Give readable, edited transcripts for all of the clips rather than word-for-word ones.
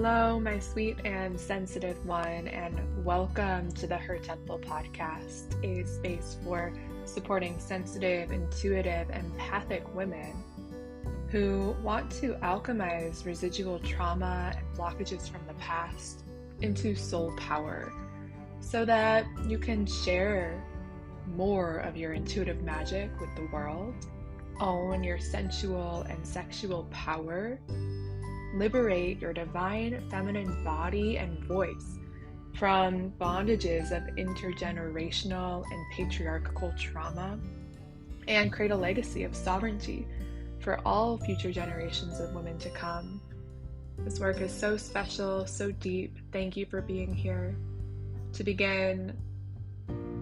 Hello, my sweet and sensitive one, and welcome to the Her Temple podcast, a space for supporting sensitive, intuitive, empathic women who want to alchemize residual trauma and blockages from the past into soul power so that you can share more of your intuitive magic with the world, own your sensual and sexual power, liberate your divine feminine body and voice from bondages of intergenerational and patriarchal trauma, and create a legacy of sovereignty for all future generations of women to come. This work is so special, so deep. Thank you for being here. To begin,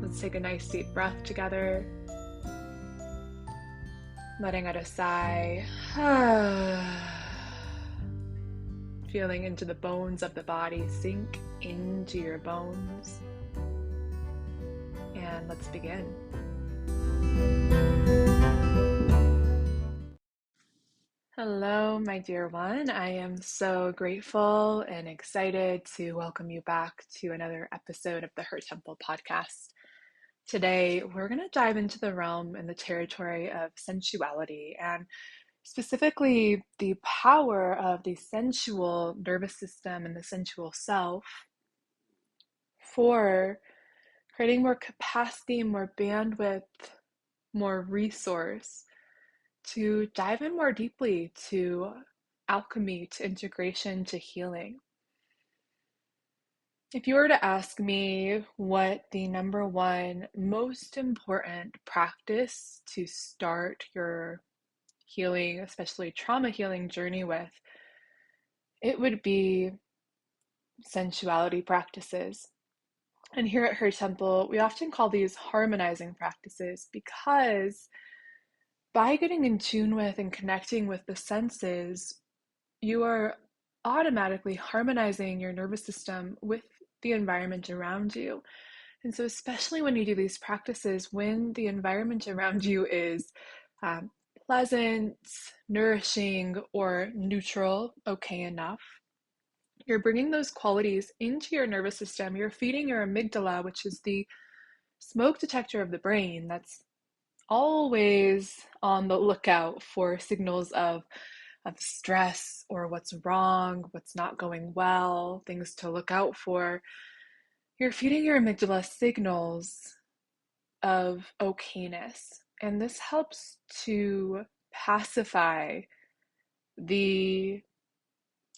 let's take a nice deep breath together, letting out a sigh. Feeling into the bones of the body, sink into your bones. And let's begin. Hello, my dear one. I am so grateful and excited to welcome you back to another episode of the Her Temple podcast. Today, we're going to dive into the realm and the territory of sensuality, and specifically the power of the sensual nervous system and the sensual self for creating more capacity, more bandwidth, more resource to dive in more deeply to alchemy, to integration, to healing. If you were to ask me what the number one most important practice to start your healing, especially trauma healing journey with, it would be sensuality practices. And here at Her Temple, we often call these harmonizing practices because by getting in tune with and connecting with the senses, you are automatically harmonizing your nervous system with the environment around you. And so, especially when you do these practices, when the environment around you is pleasant, nourishing, or neutral, okay enough, you're bringing those qualities into your nervous system. You're feeding your amygdala, which is the smoke detector of the brain that's always on the lookout for signals of stress or what's wrong, what's not going well, things to look out for. You're feeding your amygdala signals of okayness. And this helps to pacify the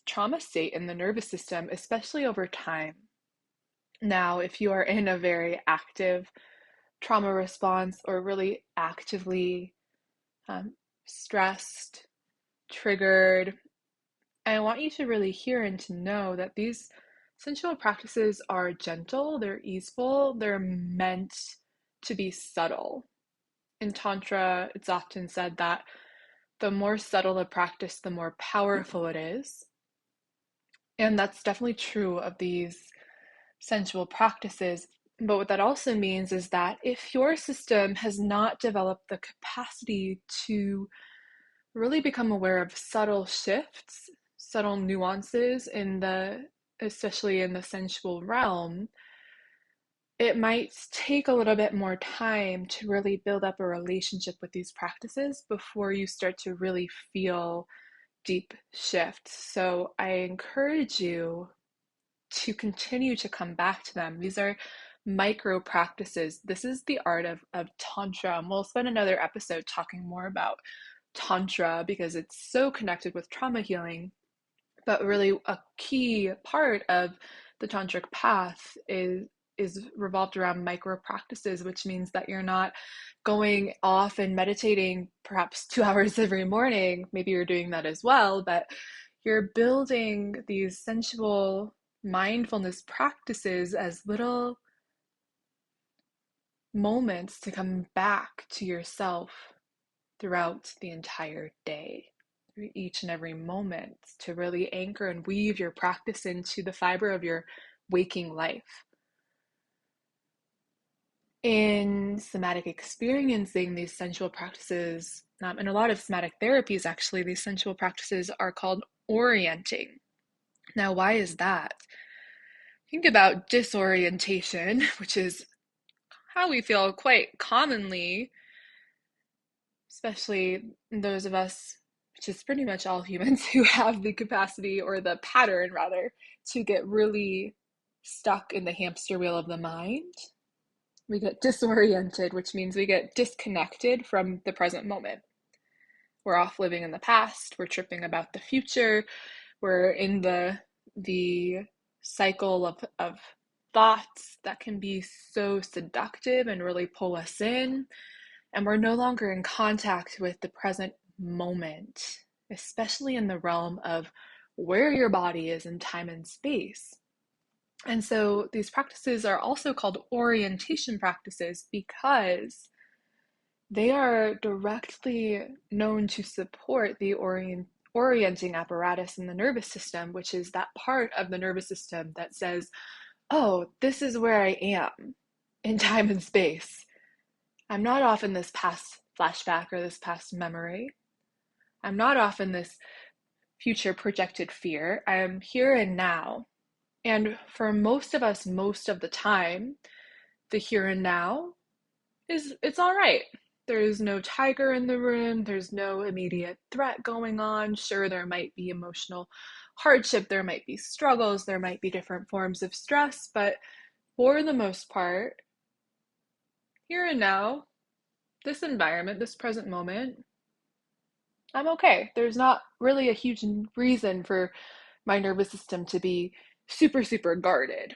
trauma state in the nervous system, especially over time. Now, if you are in a very active trauma response or really actively stressed, triggered, I want you to really hear and to know that these sensual practices are gentle, they're easeful, they're meant to be subtle. In Tantra, it's often said that the more subtle a practice, the more powerful it is. And that's definitely true of these sensual practices. But what that also means is that if your system has not developed the capacity to really become aware of subtle shifts, subtle nuances especially in the sensual realm, it might take a little bit more time to really build up a relationship with these practices before you start to really feel deep shifts. So I encourage you to continue to come back to them. These are micro practices. This is the art of Tantra. And we'll spend another episode talking more about Tantra because it's so connected with trauma healing. But really a key part of the tantric path is revolved around micro practices, which means that you're not going off and meditating perhaps 2 hours every morning. Maybe you're doing that as well, but you're building these sensual mindfulness practices as little moments to come back to yourself throughout the entire day, through each and every moment, to really anchor and weave your practice into the fiber of your waking life. In somatic experiencing, these sensual practices, and a lot of somatic therapies actually, these sensual practices are called orienting. Now, why is that? Think about disorientation, which is how we feel quite commonly, especially those of us, which is pretty much all humans, who have the capacity or the pattern rather to get really stuck in the hamster wheel of the mind. We get disoriented, which means we get disconnected from the present moment. We're off living in the past, we're tripping about the future, we're in the cycle of thoughts that can be so seductive and really pull us in, and we're no longer in contact with the present moment, especially in the realm of where your body is in time and space. And so these practices are also called orientation practices because they are directly known to support the orienting apparatus in the nervous system, which is that part of the nervous system that says, oh, this is where I am in time and space. I'm not off in this past flashback or this past memory. I'm not off in this future projected fear. I am here and now. And for most of us, most of the time, the here and now it's all right. There's no tiger in the room, there's no immediate threat going on. Sure, there might be emotional hardship, there might be struggles, there might be different forms of stress, but for the most part, here and now, this environment, this present moment, I'm okay. There's not really a huge reason for my nervous system to be super, super guarded,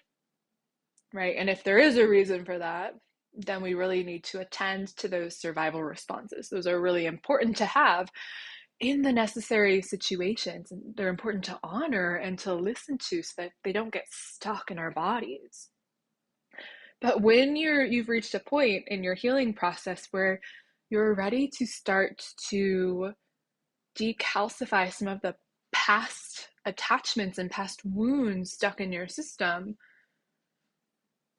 right? And if there is a reason for that, then we really need to attend to those survival responses. Those are really important to have in the necessary situations. And they're important to honor and to listen to so that they don't get stuck in our bodies. But when you've reached a point in your healing process where you're ready to start to decalcify some of the past attachments and past wounds stuck in your system,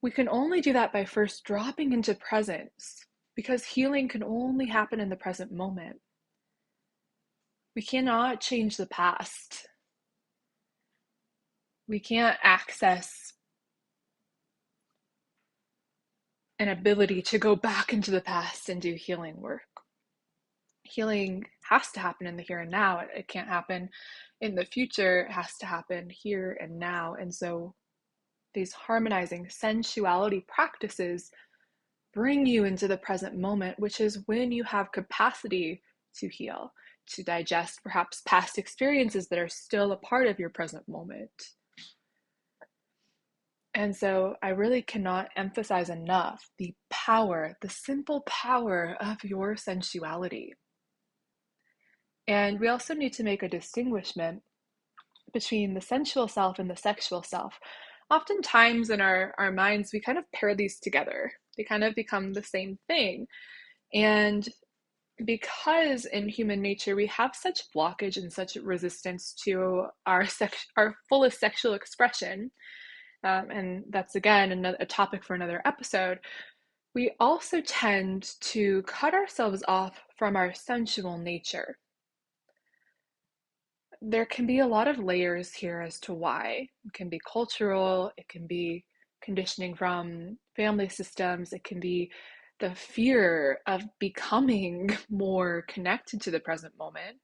we can only do that by first dropping into presence, because healing can only happen in the present moment. We cannot change the past. We can't access an ability to go back into the past and do healing work. Healing has to happen in the here and now. It can't happen in the future. It has to happen here and now. And so these harmonizing sensuality practices bring you into the present moment, which is when you have capacity to heal, to digest perhaps past experiences that are still a part of your present moment. And so I really cannot emphasize enough the power, the simple power of your sensuality. And we also need to make a distinguishment between the sensual self and the sexual self. Oftentimes in our minds, we kind of pair these together. They kind of become the same thing. And because in human nature we have such blockage and such resistance to our fullest sexual expression, and that's again a topic for another episode, we also tend to cut ourselves off from our sensual nature. There can be a lot of layers here as to why. It can be cultural, it can be conditioning from family systems, it can be the fear of becoming more connected to the present moment.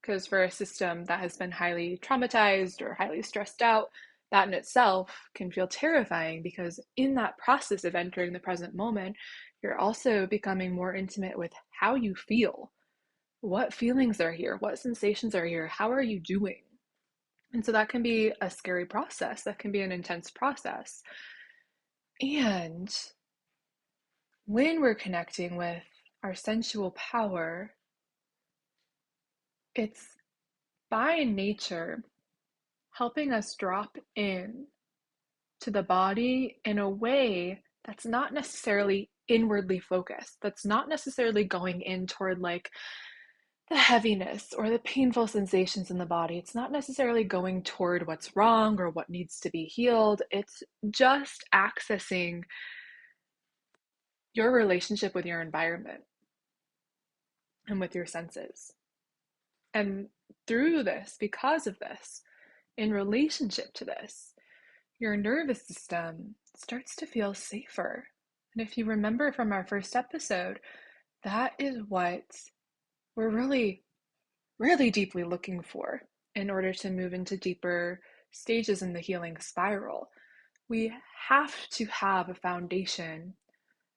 Because for a system that has been highly traumatized or highly stressed out, that in itself can feel terrifying, because in that process of entering the present moment, you're also becoming more intimate with how you feel. What feelings are here? What sensations are here? How are you doing? And so that can be a scary process. That can be an intense process. And when we're connecting with our sensual power, it's by nature helping us drop in to the body in a way that's not necessarily inwardly focused, that's not necessarily going in toward like the heaviness or the painful sensations in the body. It's not necessarily going toward what's wrong or what needs to be healed. It's just accessing your relationship with your environment and with your senses. And through this, because of this, in relationship to this, your nervous system starts to feel safer. And if you remember from our first episode, that is what we're really, really deeply looking for in order to move into deeper stages in the healing spiral. We have to have a foundation,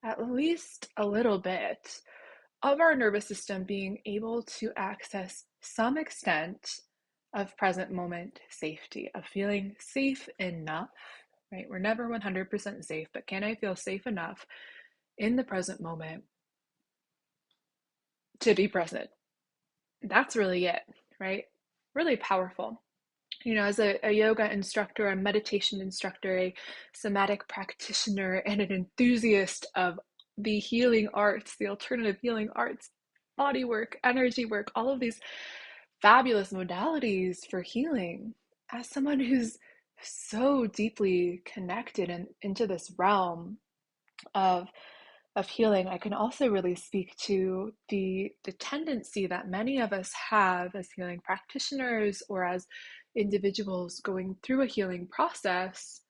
at least a little bit, of our nervous system being able to access some extent of present moment safety, of feeling safe enough, right? We're never 100% safe, but can I feel safe enough in the present moment to be present? That's really it, right? Really powerful. As a yoga instructor, a meditation instructor, a somatic practitioner, and an enthusiast of the healing arts, the alternative healing arts, body work, energy work, all of these fabulous modalities for healing, as someone who's so deeply connected into this realm of healing, I can also really speak to the tendency that many of us have as healing practitioners or as individuals going through a healing process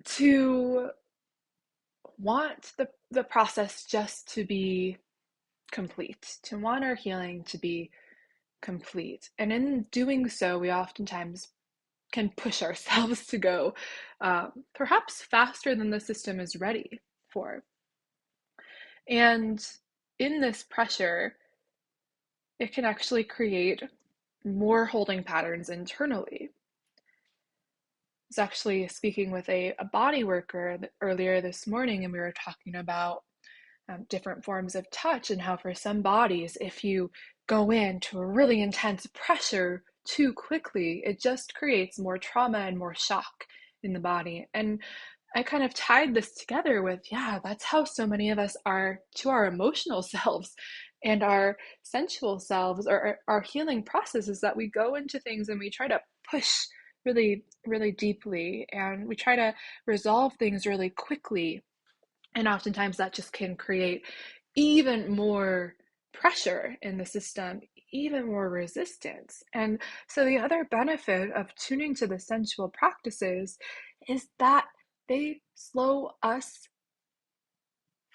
to want the process just to be complete, to want our healing to be complete. And in doing so, we oftentimes can push ourselves to go perhaps faster than the system is ready for. And in this pressure, it can actually create more holding patterns internally. I was actually speaking with a body worker earlier this morning, and we were talking about different forms of touch and how for some bodies, if you go into a really intense pressure too quickly, it just creates more trauma and more shock in the body. And I kind of tied this together with, yeah, that's how so many of us are to our emotional selves and our sensual selves, or our healing process is that we go into things and we try to push really, really deeply, and we try to resolve things really quickly. And oftentimes that just can create even more pressure in the system, even more resistance. And so the other benefit of tuning to the sensual practices is that they slow us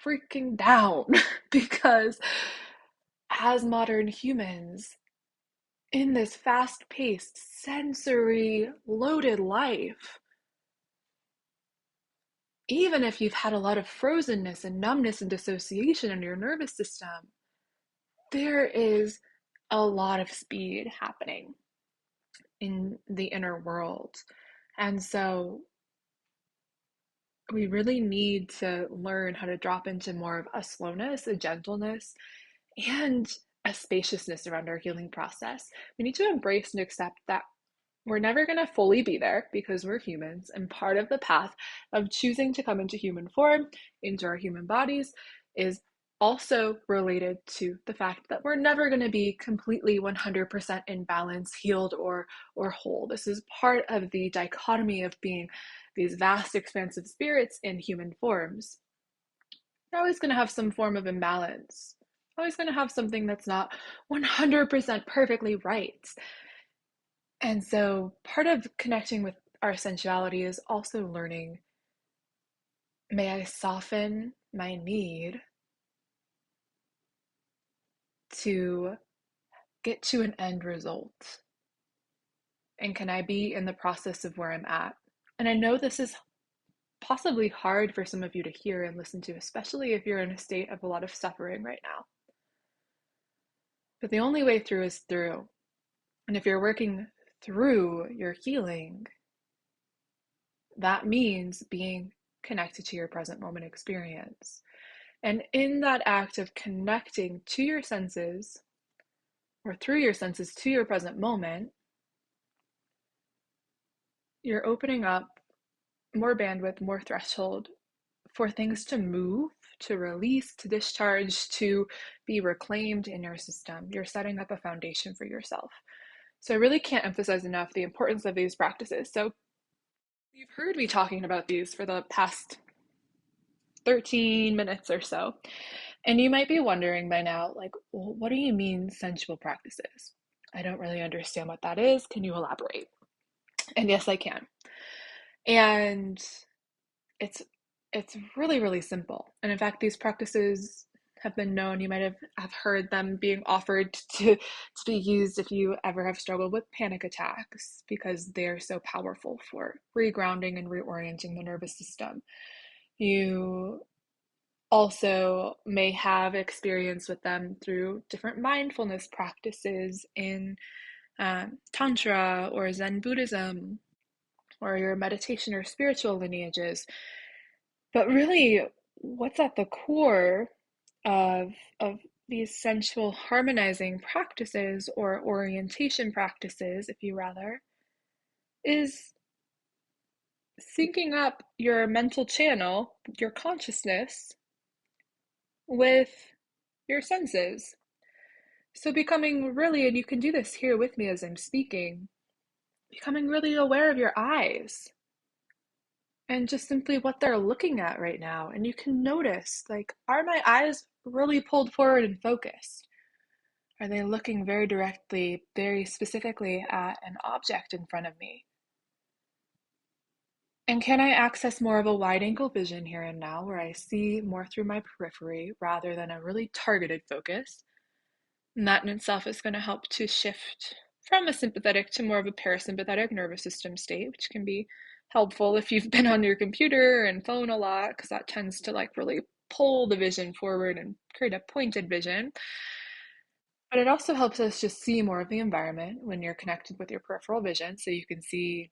freaking down because as modern humans in this fast-paced, sensory loaded life, even if you've had a lot of frozenness and numbness and dissociation in your nervous system, there is a lot of speed happening in the inner world. And so we really need to learn how to drop into more of a slowness, a gentleness, and a spaciousness around our healing process. We need to embrace and accept that we're never going to fully be there because we're humans, and part of the path of choosing to come into human form, into our human bodies, is also related to the fact that we're never going to be completely 100% in balance, healed, or whole. This is part of the dichotomy of being these vast, expansive spirits in human forms. You're always going to have some form of imbalance. Always going to have something that's not 100% perfectly right. And so part of connecting with our sensuality is also learning, may I soften my need to get to an end result? And can I be in the process of where I'm at? And I know this is possibly hard for some of you to hear and listen to, especially if you're in a state of a lot of suffering right now. But the only way through is through. And if you're working through your healing, that means being connected to your present moment experience. And in that act of connecting to your senses, or through your senses to your present moment, you're opening up more bandwidth, more threshold for things to move, to release, to discharge, to be reclaimed in your system. You're setting up a foundation for yourself. So I really can't emphasize enough the importance of these practices. So you've heard me talking about these for the past 13 minutes or so. And you might be wondering by now, like, well, what do you mean sensual practices? I don't really understand what that is. Can you elaborate? And yes, I can. And it's it's really, really simple. And in fact, these practices have been known, you might have heard them being offered to be used if you ever have struggled with panic attacks, because they're so powerful for regrounding and reorienting the nervous system. You also may have experience with them through different mindfulness practices in Tantra or Zen Buddhism or your meditation or spiritual lineages. But really, what's at the core of, of these sensual harmonizing practices or orientation practices, if you rather, is syncing up your mental channel, your consciousness, with your senses. So becoming really, and you can do this here with me as I'm speaking, becoming really aware of your eyes and just simply what they're looking at right now. And you can notice, like, are my eyes really pulled forward and focused? Are they looking very directly, very specifically at an object in front of me? And can I access more of a wide angle vision here and now where I see more through my periphery rather than a really targeted focus? And that in itself is going to help to shift from a sympathetic to more of a parasympathetic nervous system state, which can be helpful if you've been on your computer and phone a lot, because that tends to like really pull the vision forward and create a pointed vision. But it also helps us just see more of the environment when you're connected with your peripheral vision, so you can see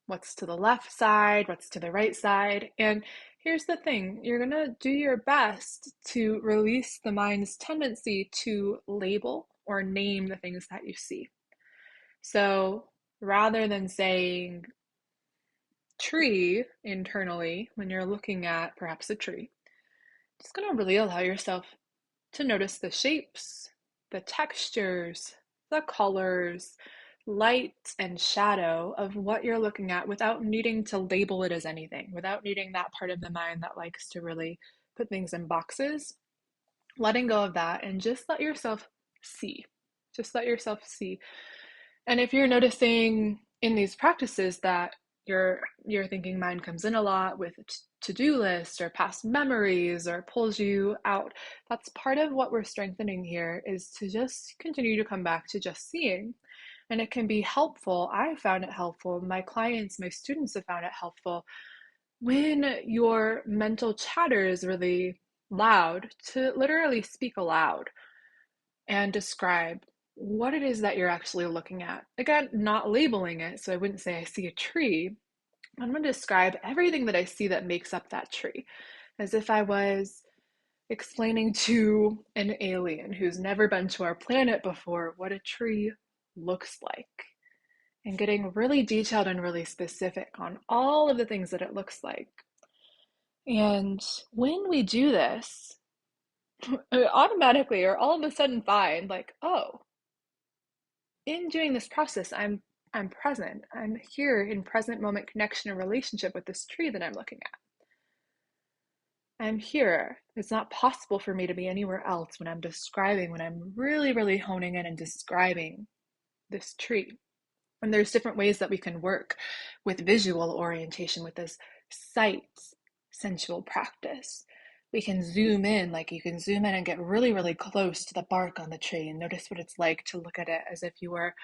what's to the left side, what's to the right side. And here's the thing, you're going to do your best to release the mind's tendency to label or name the things that you see. So rather than saying tree internally when you're looking at perhaps a tree, just going to really allow yourself to notice the shapes, the textures, the colors, light and shadow of what you're looking at without needing to label it as anything, without needing that part of the mind that likes to really put things in boxes. Letting go of that and just let yourself see. Just let yourself see. And if you're noticing in these practices that your thinking mind comes in a lot with to-do lists or past memories or pulls you out, that's part of what we're strengthening here, is to just continue to come back to just seeing. And it can be helpful. I found it helpful. My clients, my students have found it helpful when your mental chatter is really loud, to literally speak aloud and describe what it is that you're actually looking at. Again, not labeling it, so I wouldn't say I see a tree. I'm going to describe everything that I see that makes up that tree, as if I was explaining to an alien who's never been to our planet before what a tree looks like, and getting really detailed and really specific on all of the things that it looks like. And when we do this, automatically or all of a sudden find like, oh, in doing this process, I'm present. I'm here in present moment connection and relationship with this tree that I'm looking at. I'm here. It's not possible for me to be anywhere else when I'm describing, when I'm really, really honing in and describing this tree. And there's different ways that we can work with visual orientation with this sight sensual practice. We can zoom in, like you can zoom in and get really, really close to the bark on the tree and notice what it's like to look at it as if you were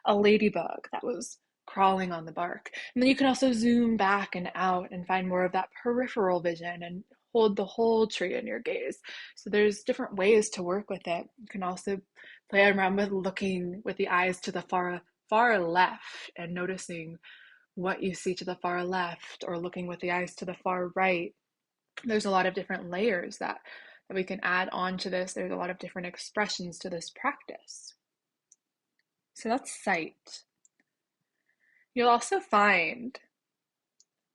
a ladybug that was crawling on the bark. And then you can also zoom back and out and find more of that peripheral vision and hold the whole tree in your gaze. So there's different ways to work with it. You can also play around with looking with the eyes to the far left and noticing what you see to the far left, or looking with the eyes to the far right. There's a lot of different layers that we can add on to this. There's a lot of different expressions to this practice. So that's sight. You'll also find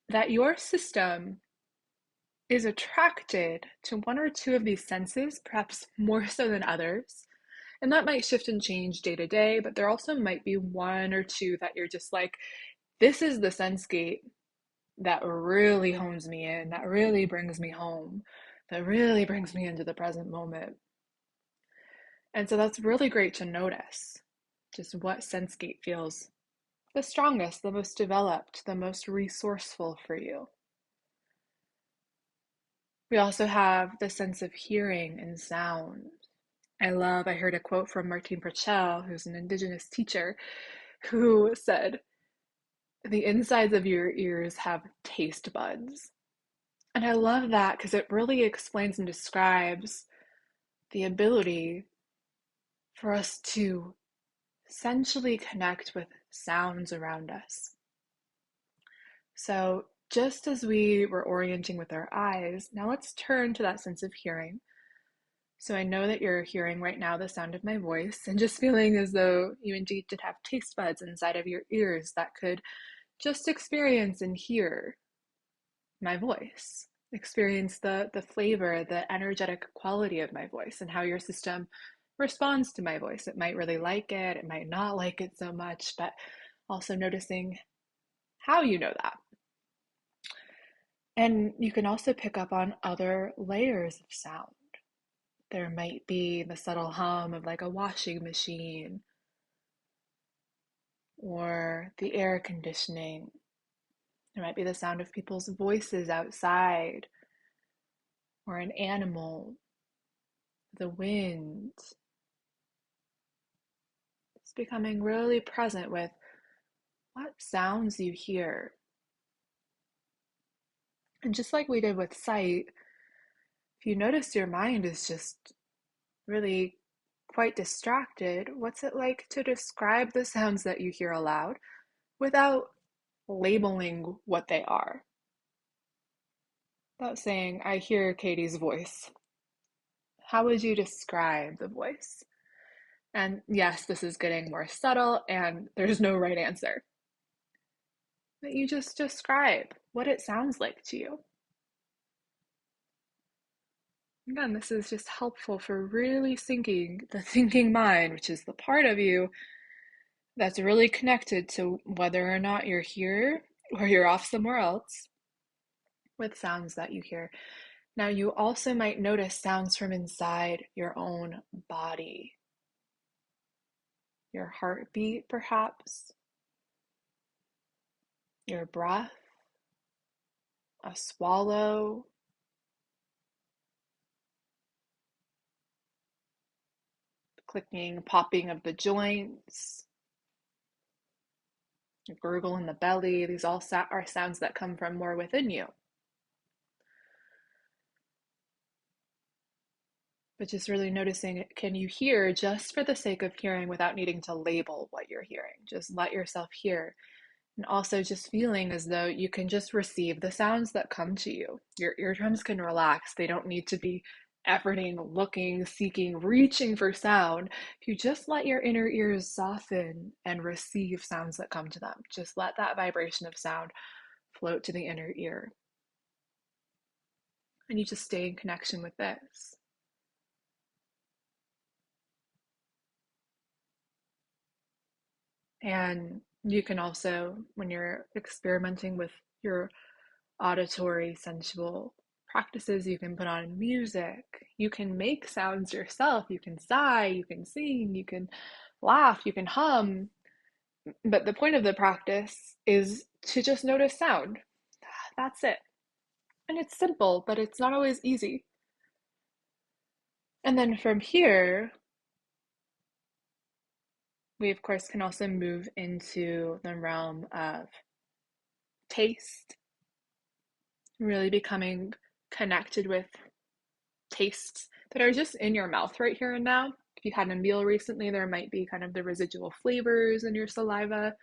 that your system is attracted to one or two of these senses, perhaps more so than others. And that might shift and change day to day, but there also might be one or two that you're just like, this is the sense gate that really hones me in, that really brings me home, that really brings me into the present moment. And so that's really great to notice. just what sense gate feels the strongest, the most developed, the most resourceful for you. We also have the sense of hearing and sound. I heard a quote from Martine Purcell, who's an Indigenous teacher, who said, the insides of your ears have taste buds. And I love that because it really explains and describes the ability for us to sensually connect with sounds around us. So, just as we were orienting with our eyes, now let's turn to that sense of hearing. So, I know that you're hearing right now the sound of my voice and just feeling as though you indeed did have taste buds inside of your ears that could just experience and hear my voice, experience the flavor, the energetic quality of my voice, and how your system responds to my voice. It might really like it might not like it so much, but also noticing how you know that. And you can also pick up on other layers of sound. There might be the subtle hum of like a washing machine or the air conditioning. There might be the sound of people's voices outside or an animal, the wind. It's becoming really present with what sounds you hear. And just like we did with sight, if you notice your mind is just really quite distracted, what's it like to describe the sounds that you hear aloud without labeling what they are? Without saying, I hear Katie's voice. How would you describe the voice? And yes, this is getting more subtle and there's no right answer. But you just describe what it sounds like to you. Again, this is just helpful for really syncing the thinking mind, which is the part of you that's really connected to whether or not you're here or you're off somewhere else, with sounds that you hear. Now, you also might notice sounds from inside your own body, your heartbeat, perhaps, your breath, a swallow, clicking, popping of the joints, a gurgle in the belly. These all are sounds that come from more within you. But just really noticing, can you hear just for the sake of hearing without needing to label what you're hearing? Just let yourself hear. And also just feeling as though you can just receive the sounds that come to you. Your eardrums can relax. They don't need to be efforting, looking, seeking, reaching for sound. If you just let your inner ears soften and receive sounds that come to them, just let that vibration of sound float to the inner ear. And you just stay in connection with this. And you can also, when you're experimenting with your auditory sensual practices, you can put on music, you can make sounds yourself, you can sigh, you can sing, you can laugh, you can hum. But the point of the practice is to just notice sound. That's it. And it's simple, but it's not always easy. And then from here, we of course can also move into the realm of taste, really becoming connected with tastes that are just in your mouth right here and now. If you had a meal recently, there might be kind of the residual flavors in your saliva.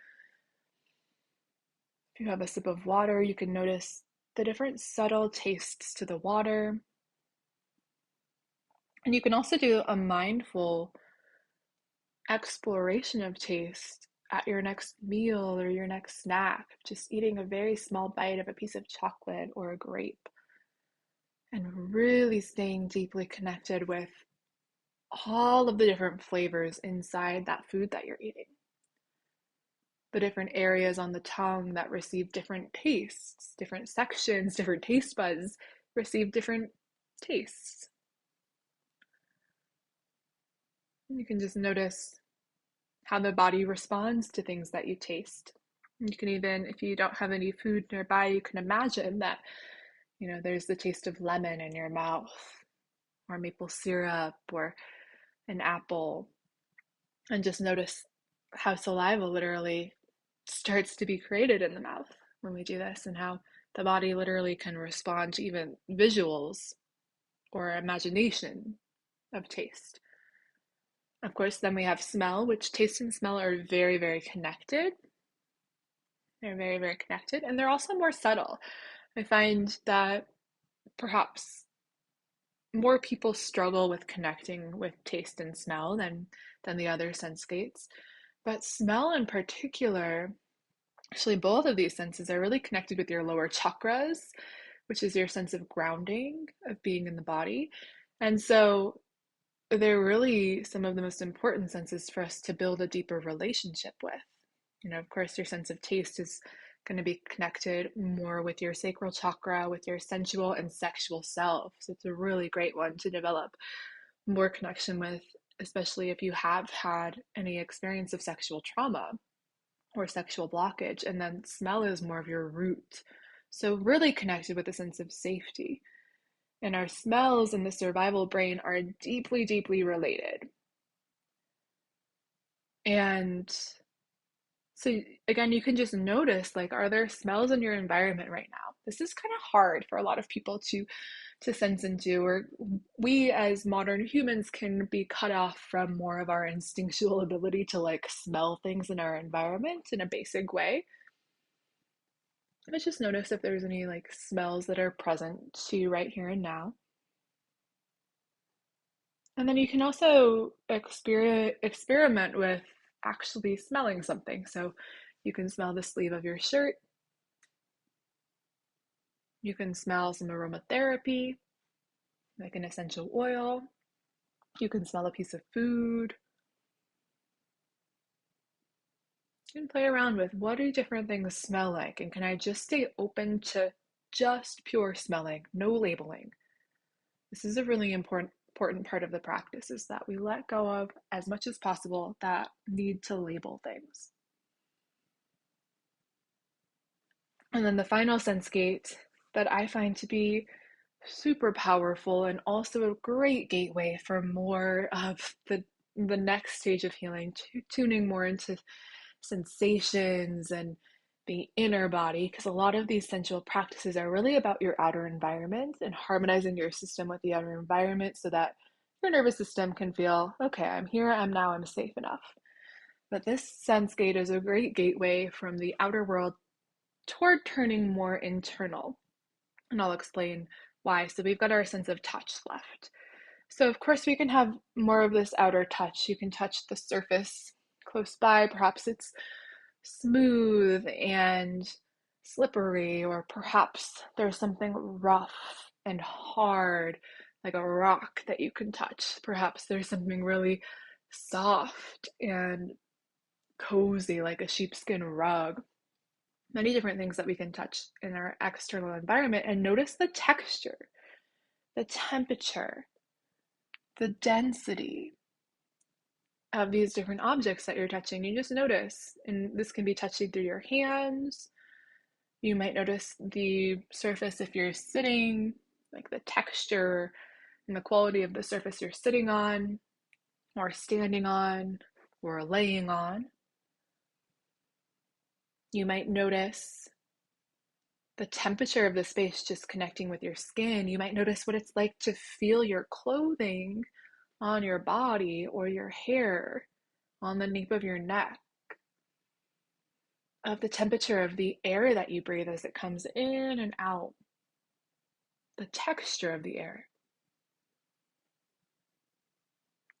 If you have a sip of water, you can notice the different subtle tastes to the water. And you can also do a mindful exploration of taste at your next meal or your next snack, just eating a very small bite of a piece of chocolate or a grape, and really staying deeply connected with all of the different flavors inside that food that you're eating. The different areas on the tongue that receive different tastes, different sections, different taste buds receive different tastes. And you can just notice how the body responds to things that you taste. You can even, if you don't have any food nearby, you can imagine that, there's the taste of lemon in your mouth, or maple syrup, or an apple, and just notice how saliva literally starts to be created in the mouth when we do this, and how the body literally can respond to even visuals or imagination of taste. Of course, then we have smell, which taste and smell are very, very connected. They're very, very connected, and they're also more subtle. I find that perhaps more people struggle with connecting with taste and smell than the other sense gates. But smell in particular, actually both of these senses are really connected with your lower chakras, which is your sense of grounding, of being in the body. And so they're really some of the most important senses for us to build a deeper relationship with. Of course, your sense of taste is going to be connected more with your sacral chakra, with your sensual and sexual self. So it's a really great one to develop more connection with, especially if you have had any experience of sexual trauma or sexual blockage. And then smell is more of your root. So really connected with a sense of safety. And our smells in the survival brain are deeply, deeply related. And so again, you can just notice, like, are there smells in your environment right now? This is kind of hard for a lot of people to sense into, or we as modern humans can be cut off from more of our instinctual ability to like smell things in our environment in a basic way. But just notice if there's any like smells that are present to you right here and now. And then you can also experiment with actually smelling something. So you can smell the sleeve of your shirt. You can smell some aromatherapy, like an essential oil. You can smell a piece of food. You can play around with, what do different things smell like? And can I just stay open to just pure smelling, no labeling? This is a really important part of the practice, is that we let go of as much as possible that need to label things. And then the final sense gate that I find to be super powerful and also a great gateway for more of the next stage of healing, tuning more into sensations and the inner body, because a lot of these sensual practices are really about your outer environment and harmonizing your system with the outer environment so that your nervous system can feel, okay, I'm here, I'm safe enough. But this sense gate is a great gateway from the outer world toward turning more internal. And I'll explain why. So we've got our sense of touch left. So of course we can have more of this outer touch. You can touch the surface close by. Perhaps it's smooth and slippery, or perhaps there's something rough and hard, like a rock that you can touch. Perhaps there's something really soft and cozy, like a sheepskin rug. Many different things that we can touch in our external environment, and notice the texture, the temperature, the density of these different objects that you're touching. You just notice, and this can be touching through your hands. You might notice the surface if you're sitting, like the texture and the quality of the surface you're sitting on, or standing on, or laying on. You might notice the temperature of the space just connecting with your skin. You might notice what it's like to feel your clothing on your body, or your hair on the nape of your neck, of the temperature of the air that you breathe as it comes in and out, the texture of the air.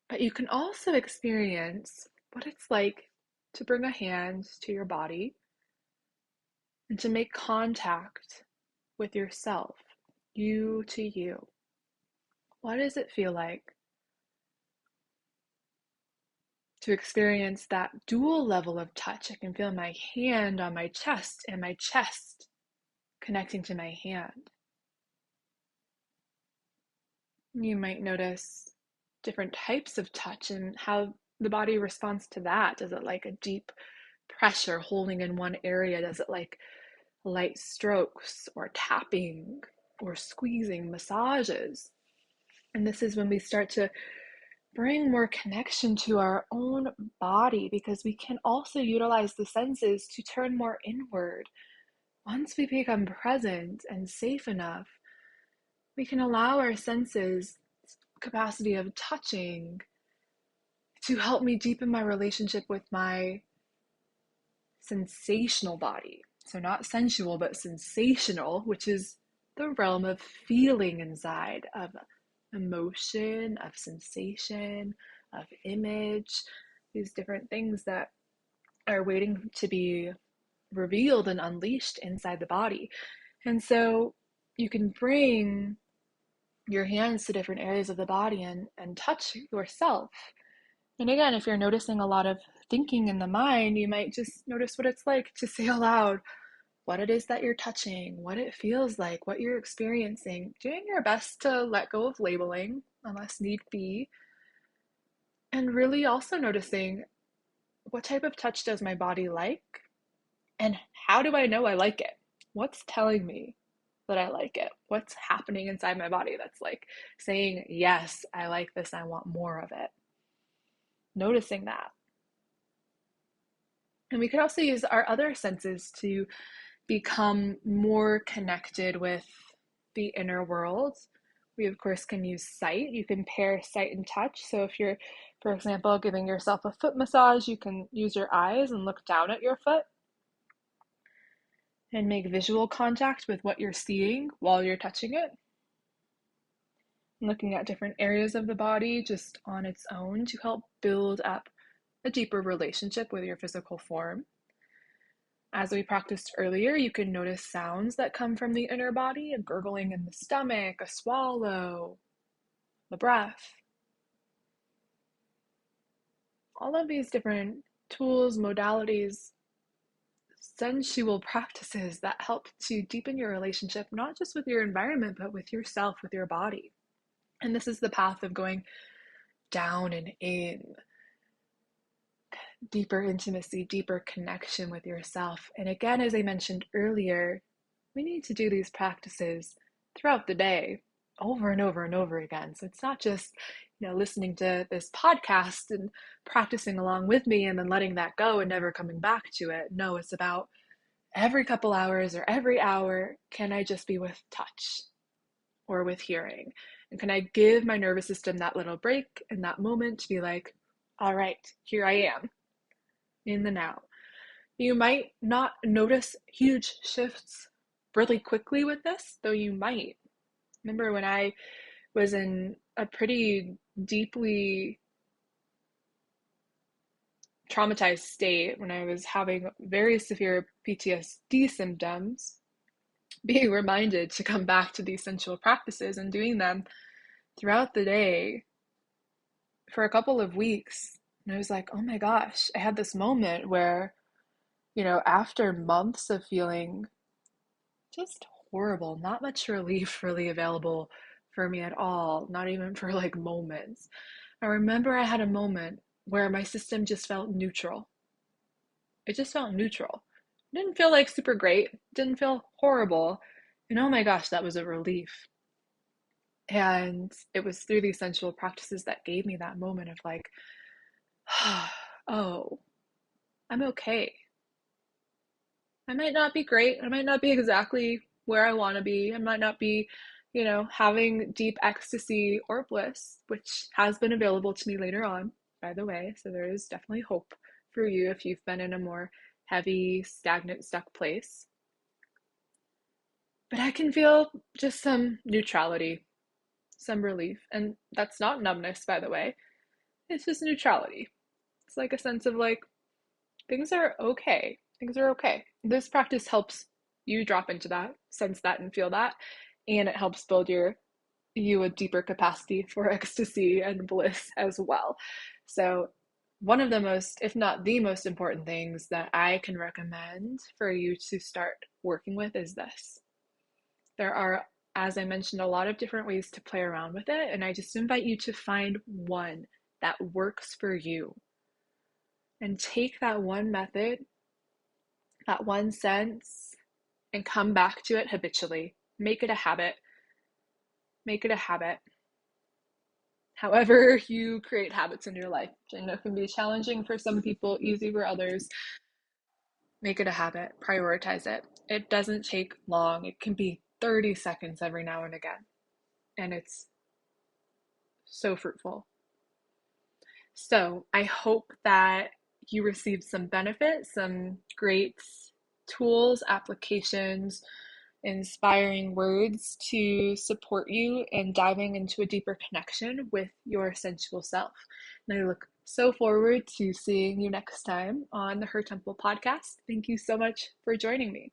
But you can also experience what it's like to bring a hand to your body and to make contact with yourself, you to you. What does it feel like to experience that dual level of touch? I can feel my hand on my chest and my chest connecting to my hand. You might notice different types of touch and how the body responds to that? Does it like a deep pressure holding in one area? Does it like light strokes or tapping or squeezing, massages? And this is when we start to bring more connection to our own body, because we can also utilize the senses to turn more inward. Once we become present and safe enough, we can allow our senses capacity of touching to help me deepen my relationship with my sensational body. So not sensual, but sensational, which is the realm of feeling inside, of emotion, of sensation, of image, these different things that are waiting to be revealed and unleashed inside the body. And so you can bring your hands to different areas of the body and touch yourself. And again, if you're noticing a lot of thinking in the mind, you might just notice what it's like to say aloud what it is that you're touching, what it feels like, what you're experiencing, doing your best to let go of labeling unless need be, and really also noticing what type of touch does my body like, and how do I know I like it? What's telling me that I like it? What's happening inside my body that's like saying, yes, I like this, I want more of it? Noticing that. And we could also use our other senses to become more connected with the inner world. We, of course, can use sight. You can pair sight and touch. So if you're, for example, giving yourself a foot massage, you can use your eyes and look down at your foot and make visual contact with what you're seeing while you're touching it. Looking at different areas of the body just on its own to help build up a deeper relationship with your physical form. As we practiced earlier, you can notice sounds that come from the inner body, a gurgling in the stomach, a swallow, the breath. All of these different tools, modalities, sensual practices that help to deepen your relationship, not just with your environment, but with yourself, with your body. And this is the path of going down and in, deeper intimacy, deeper connection with yourself. And again, as I mentioned earlier, we need to do these practices throughout the day, over and over and over again. So it's not just, listening to this podcast and practicing along with me and then letting that go and never coming back to it. No, it's about every couple hours or every hour, can I just be with touch or with hearing? And can I give my nervous system that little break and that moment to be like, all right, here I am in the now. You might not notice huge shifts really quickly with this, though you might. Remember when I was in a pretty deeply traumatized state, when I was having very severe PTSD symptoms, being reminded to come back to these sensual practices and doing them throughout the day for a couple of weeks. And I was like, oh my gosh, I had this moment where, after months of feeling just horrible, not much relief really available for me at all, not even for like moments. I remember I had a moment where my system just felt neutral. It just felt neutral. It didn't feel like super great, didn't feel horrible. And oh my gosh, that was a relief. And it was through these sensual practices that gave me that moment of like, oh, I'm okay. I might not be great. I might not be exactly where I want to be. I might not be, having deep ecstasy or bliss, which has been available to me later on, by the way. So there is definitely hope for you if you've been in a more heavy, stagnant, stuck place. But I can feel just some neutrality, some relief. And that's not numbness, by the way. It's just neutrality. It's like a sense of like, things are okay. Things are okay. This practice helps you drop into that, sense that, and feel that. And it helps build you a deeper capacity for ecstasy and bliss as well. So one of the most, if not the most important things that I can recommend for you to start working with is this. There are, as I mentioned, a lot of different ways to play around with it. And I just invite you to find one that works for you. and take that one method, that one sense, and come back to it habitually. Make it a habit. Make it a habit. However you create habits in your life, which I know can be challenging for some people, easy for others. Make it a habit. Prioritize it. It doesn't take long. It can be 30 seconds every now and again. And it's so fruitful. So I hope that you received some benefit, some great tools, applications, inspiring words to support you in diving into a deeper connection with your sensual self. And I look so forward to seeing you next time on the Her Temple podcast. Thank you so much for joining me.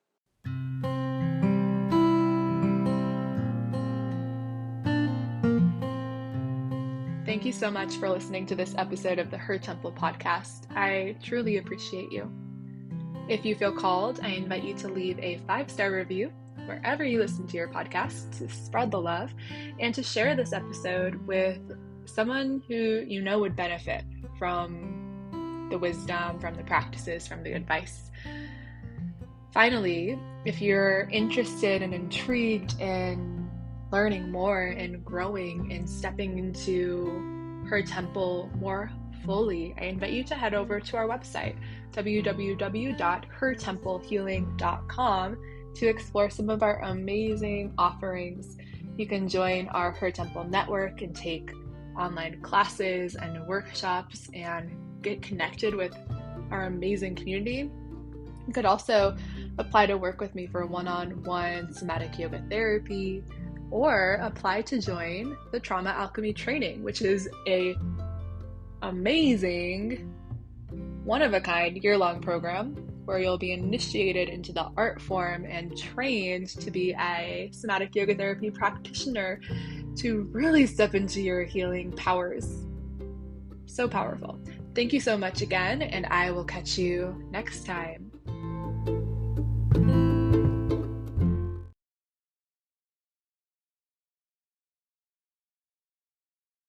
Thank you so much for listening to this episode of the Her Temple podcast. I truly appreciate you. If you feel called, I invite you to leave a 5-star review wherever you listen to your podcast to spread the love and to share this episode with someone who you know would benefit from the wisdom, from the practices, from the advice. Finally, if you're interested and intrigued in learning more and growing and stepping into Her Temple more fully, I invite you to head over to our website, www.hertemplehealing.com, to explore some of our amazing offerings. You can join our Her Temple network and take online classes and workshops and get connected with our amazing community. You could also apply to work with me for one-on-one somatic yoga therapy, or apply to join the Trauma Alchemy training, which is a amazing, one-of-a-kind year-long program where you'll be initiated into the art form and trained to be a somatic yoga therapy practitioner to really step into your healing powers. So powerful. Thank you so much again, and I will catch you next time.